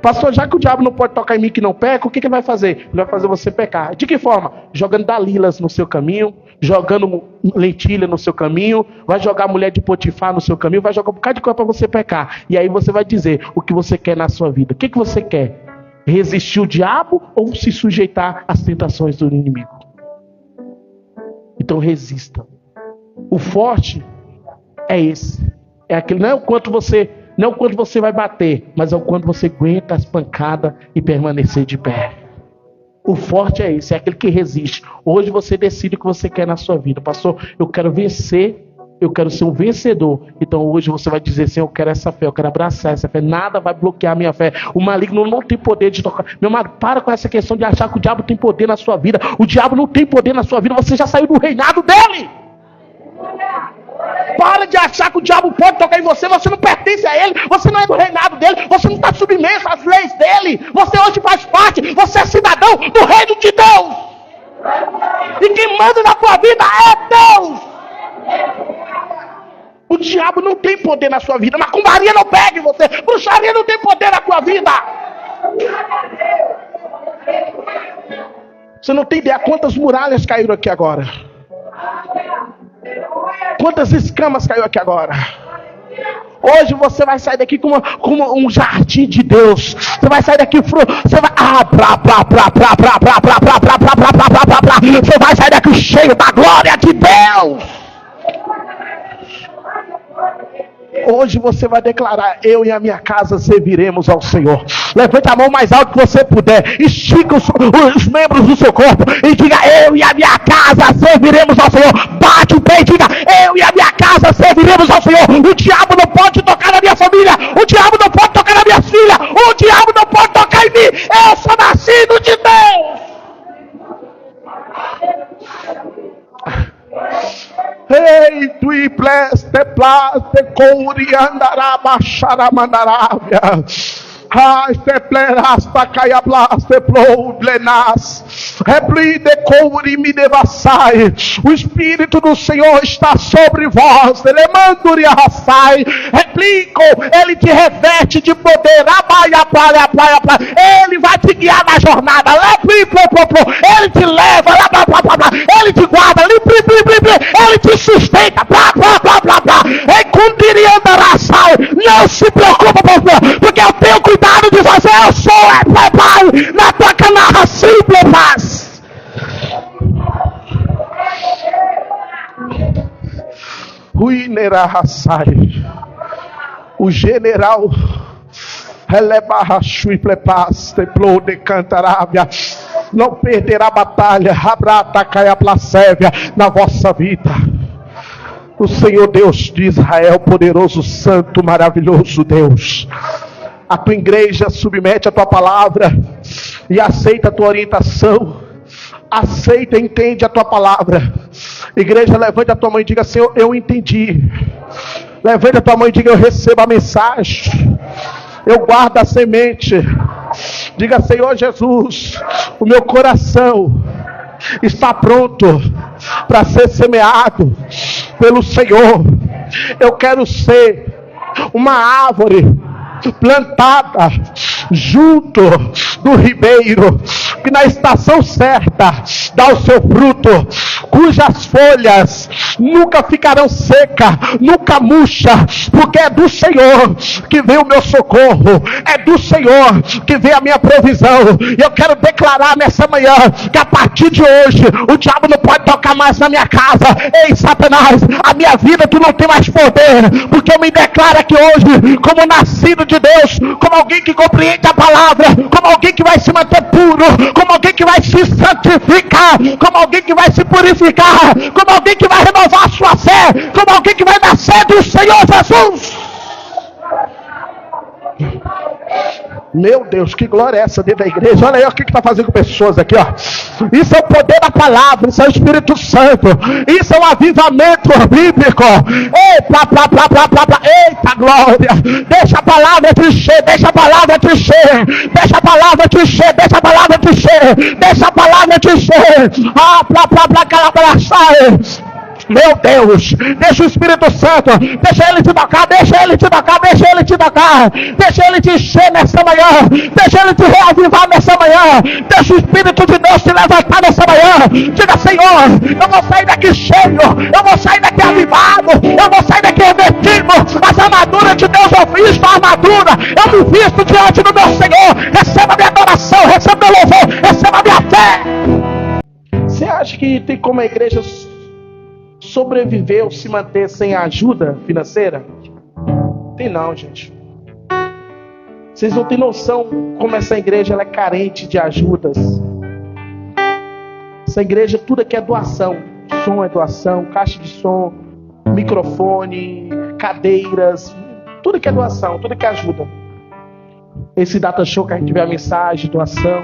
Pastor, já que o diabo não pode tocar em mim que não peca, o que ele vai fazer? Ele vai fazer você pecar. De que forma? Jogando dalilas no seu caminho, jogando lentilha no seu caminho, vai jogar mulher de Potifar no seu caminho, vai jogar um bocado de coisa para você pecar. E aí você vai dizer o que você quer na sua vida. O que você quer? Resistir ao diabo ou se sujeitar às tentações do inimigo? Então resista. O forte é esse. É aquele, não é o quanto você vai bater, mas é o quanto você aguenta as pancadas e permanecer de pé. O forte é esse, é aquele que resiste. Hoje você decide o que você quer na sua vida. Pastor, eu quero vencer, eu quero ser um vencedor. Então hoje você vai dizer assim, eu quero essa fé, eu quero abraçar essa fé. Nada vai bloquear a minha fé. O maligno não tem poder de tocar. Meu amado, para com essa questão de achar que o diabo tem poder na sua vida. O diabo não tem poder na sua vida. Você já saiu do reinado dele. Para de achar que o diabo pode tocar em você. Você não pertence a ele. Você não é do reinado dele. Você não está submisso às leis dele. Você hoje faz parte. Você é cidadão do reino de Deus. E quem manda na tua vida é Deus. O diabo não tem poder na sua vida. Macumbaria não pega em você. Bruxaria não tem poder na tua vida. Você não tem ideia quantas muralhas caíram aqui agora. Quantas escamas caiu aqui agora. Hoje você vai sair daqui como um jardim de Deus. Você vai sair daqui, você vai você vai sair daqui cheio da glória de Deus. Hoje você vai declarar, eu e a minha casa serviremos ao Senhor. Levante a mão mais alto que você puder. Estica os membros do seu corpo e diga, eu e a minha casa serviremos ao Senhor. Bate o pé e diga, eu e a minha casa serviremos ao Senhor. O diabo não pode tocar na minha família. O diabo não pode tocar na minha filha. O diabo não pode tocar em mim. Eu sou nascido de Deus. Ei, tu e pleste plaste coriandaraba xaramandarábia. Ai, te plerasta caia blaste ploudlenas. Replide couri me devassai. O Espírito do Senhor está sobre vós. Ele manduri arrasai. Replico, ele te reveste de poder. Ele vai te guiar na jornada. Ele te leva. Ele te guarda. Ele te sustenta. Não se preocupa, porque eu tenho cuidado de você. Eu sou pai na tua canarra simples. O general não perderá a batalha na vossa vida. O Senhor Deus de Israel, poderoso, santo, maravilhoso Deus. A tua igreja submete a tua palavra e aceita a tua orientação. Aceita e entende a tua palavra. Igreja, levante a tua mão e diga, Senhor, eu entendi. Levante a tua mão e diga, eu recebo a mensagem. Eu guardo a semente. Diga, Senhor Jesus, o meu coração está pronto para ser semeado pelo Senhor. Eu quero ser uma árvore plantada junto do ribeiro, que na estação certa dá o seu fruto, cujas folhas nunca ficarão secas, nunca murcha, porque é do Senhor que vem o meu socorro, é do Senhor que vem a minha provisão. E eu quero declarar nessa manhã que a partir de hoje o diabo não pode tocar mais na minha casa. Ei, Satanás, a minha vida tu não tem mais poder, porque eu me declaro aqui hoje como nascido de Deus, como alguém que compreende a palavra, como alguém que vai se manter puro, como alguém que vai se santificar, como alguém que vai se purificar, como alguém que vai renovar a sua fé, como alguém que vai nascer do Senhor Jesus. Meu Deus, que glória é essa dentro da igreja? Olha aí o que está fazendo com pessoas aqui, ó. Isso é o poder da palavra, isso é o Espírito Santo, isso é um avivamento bíblico. Eita glória, deixa a palavra te encher, deixa a palavra te encher, deixa a palavra te encher, deixa a palavra te encher, deixa a palavra te encher. Meu Deus, deixa o Espírito Santo, deixa ele te tocar, deixa ele te tocar, deixa ele te tocar, deixa ele te encher nessa manhã, deixa ele te reavivar nessa manhã, deixa o Espírito de Deus te levantar nessa manhã. Diga: Senhor, eu vou sair daqui cheio, eu vou sair daqui avivado, eu vou sair daqui revestido, as armaduras de Deus eu visto, a armadura, eu me visto diante do meu Senhor. Receba a minha adoração, receba meu louvor, receba a minha fé. Você acha que tem como a igreja sobreviver ou se manter sem ajuda financeira? Tem não, gente. Vocês não têm noção como essa igreja ela é carente de ajudas. Essa igreja, tudo aqui é doação. Som é doação, caixa de som, microfone, cadeiras, tudo que é doação, tudo que é ajuda. Esse data show que a gente vê a mensagem, doação.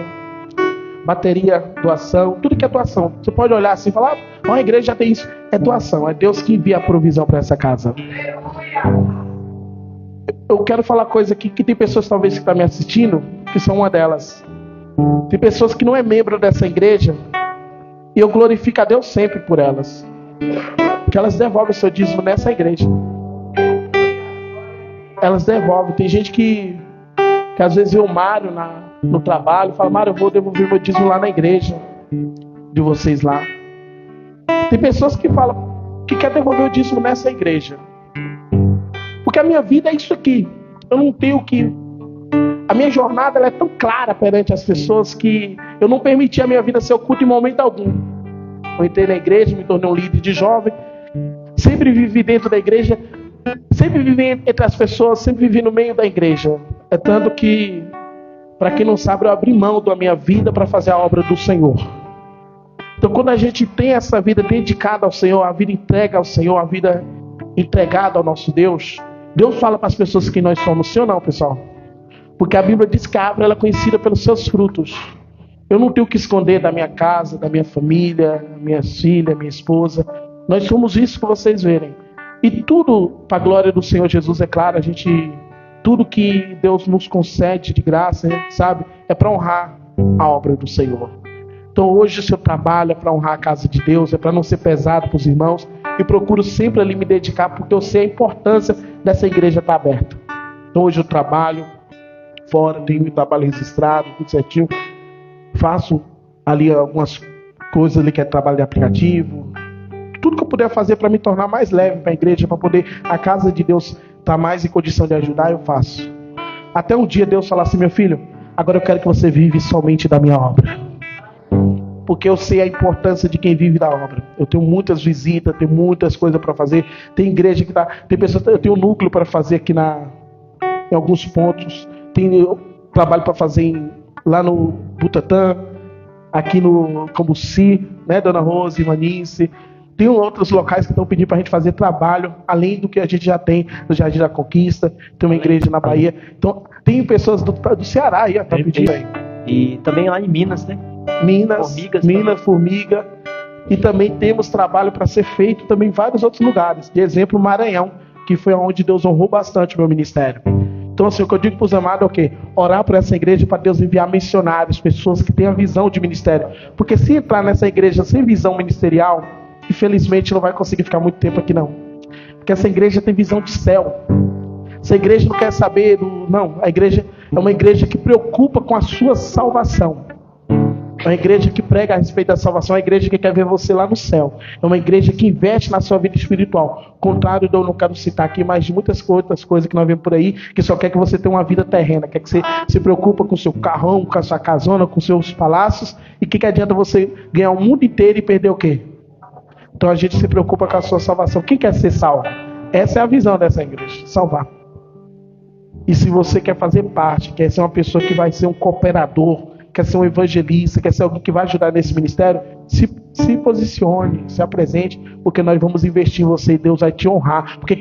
Bateria, doação, tudo que é doação. Você pode olhar assim e falar: a igreja já tem isso. É doação, é Deus que envia a provisão para essa casa. Eu quero falar coisa aqui que tem pessoas talvez que estão me assistindo, que são uma delas. Tem pessoas que não é membro dessa igreja, e eu glorifico a Deus sempre por elas, porque elas devolvem o seu dízimo nessa igreja. Elas devolvem. Tem gente que às vezes vê o Mário no trabalho, fala: Mário, eu vou devolver meu dízimo lá na igreja de vocês lá. Tem pessoas que falam que quer devolver o dízimo nessa igreja, porque a minha vida é isso aqui. Eu não tenho que... A minha jornada ela é tão clara perante as pessoas que eu não permiti a minha vida ser oculta em momento algum. Eu entrei na igreja, me tornei um líder de jovem, sempre vivi dentro da igreja, sempre vivi entre as pessoas, sempre vivi no meio da igreja. É tanto que, para quem não sabe, eu abri mão da minha vida para fazer a obra do Senhor. Então, quando a gente tem essa vida dedicada ao Senhor, a vida entregue ao Senhor, a vida entregada ao nosso Deus, Deus fala para as pessoas quem nós somos, sim ou não, pessoal? Porque a Bíblia diz que a árvore ela é conhecida pelos seus frutos. Eu não tenho que esconder da minha casa, da minha família, minha filha, minha esposa. Nós somos isso que vocês verem. E tudo para a glória do Senhor Jesus, é claro, tudo que Deus nos concede de graça, sabe? É para honrar a obra do Senhor. Então hoje o seu trabalho é para honrar a casa de Deus, é para não ser pesado para os irmãos. E procuro sempre ali me dedicar, porque eu sei a importância dessa igreja estar aberta. Então hoje eu trabalho fora, tenho meu trabalho registrado, tudo certinho. Faço ali algumas coisas ali que é trabalho de aplicativo. Tudo que eu puder fazer para me tornar mais leve para a igreja, para poder a casa de Deus estar mais em condição de ajudar, eu faço. Até um dia Deus falar assim: meu filho, agora eu quero que você vive somente da minha obra. Porque eu sei a importância de quem vive da obra. Eu tenho muitas visitas, tenho muitas coisas para fazer. Tem igreja que tem pessoas, eu tenho um núcleo para fazer aqui em alguns pontos. Tenho trabalho para fazer lá no Butatã, aqui no Cambuci, né, Dona Rose, Manice. Tem outros locais que estão pedindo para a gente fazer trabalho, além do que a gente já tem no Jardim da Conquista. Tem uma igreja na Bahia. Então, tem pessoas do Ceará aí, tá pedindo aí. E também lá em Minas, né? Minas, Formiga. E também temos trabalho para ser feito também em vários outros lugares. De exemplo, Maranhão, que foi onde Deus honrou bastante o meu ministério. Então, assim, o que eu digo para os amados é o quê? Orar por essa igreja para Deus enviar missionários, pessoas que têm a visão de ministério. Porque se entrar nessa igreja sem visão ministerial, infelizmente não vai conseguir ficar muito tempo aqui não. Porque essa igreja tem visão de céu. Essa igreja não quer saber do... Não, a igreja é uma igreja que preocupa com a sua salvação. É uma igreja que prega a respeito da salvação, é uma igreja que quer ver você lá no céu. É uma igreja que investe na sua vida espiritual. Contrário, eu não quero citar aqui, mas de muitas outras coisas que nós vemos por aí, que só quer que você tenha uma vida terrena, quer que você se preocupa com o seu carrão, com a sua casona, com os seus palácios, e que adianta você ganhar o mundo inteiro e perder o quê? Então a gente se preocupa com a sua salvação. Quem quer ser salvo? Essa é a visão dessa igreja, salvar. E se você quer fazer parte, quer ser uma pessoa que vai ser um cooperador, quer ser um evangelista, quer ser alguém que vai ajudar nesse ministério, se posicione, se apresente, porque nós vamos investir em você e Deus vai te honrar. Porque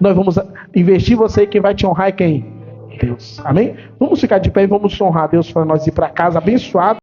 nós vamos investir em você e quem vai te honrar é quem? Deus. Amém? Vamos ficar de pé e vamos honrar Deus para nós ir para casa abençoado.